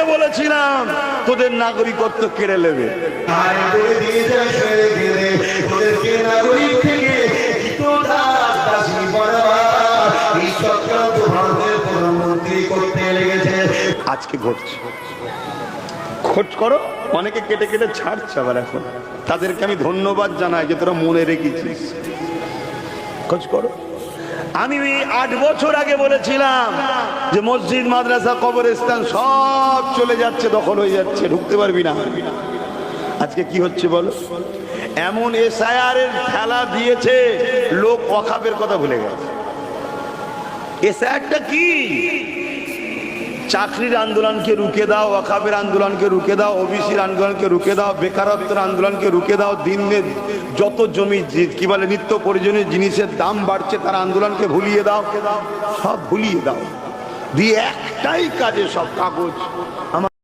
আগে বলেছিলাম তোদের নাগরিকত্ব কেড়ে নেবে, আজকে ঘটছে। খোঁজ করো, অনেকে কেটে কেটে ছাড়ছে আবার এখন, তাদেরকে আমি ধন্যবাদ জানাই যে তোরা মনে রেখেছিস। খোঁজ করো। আমি 8 বছর আগে বলেছিলাম যে মসজিদ, মাদ্রাসা, কবরস্থান সব চলে যাচ্ছে, দখল হয়ে যাচ্ছে, ঢুকতে পারবি না। আজকে কি হচ্ছে বলো? এমন এসআইআর এর খেলা দিয়েছে, লোক ওয়াকফের কথা ভুলে গেছে। এসআইআরটা কি? চাকরির আন্দোলনকে রুখে দাও, ওয়াকফের আন্দোলনকে রুখে দাও, ওবিসির আন্দোলনকে রুখে দাও, বেকারত্বের আন্দোলনকে রুখে দাও, দিনের যত জমি কি বলে নিত্য প্রয়োজনীয় জিনিসের দাম বাড়ছে তার আন্দোলনকে ভুলিয়ে দাও, সব ভুলিয়ে দাও, দিয়ে একটাই কাজে সব কাগজ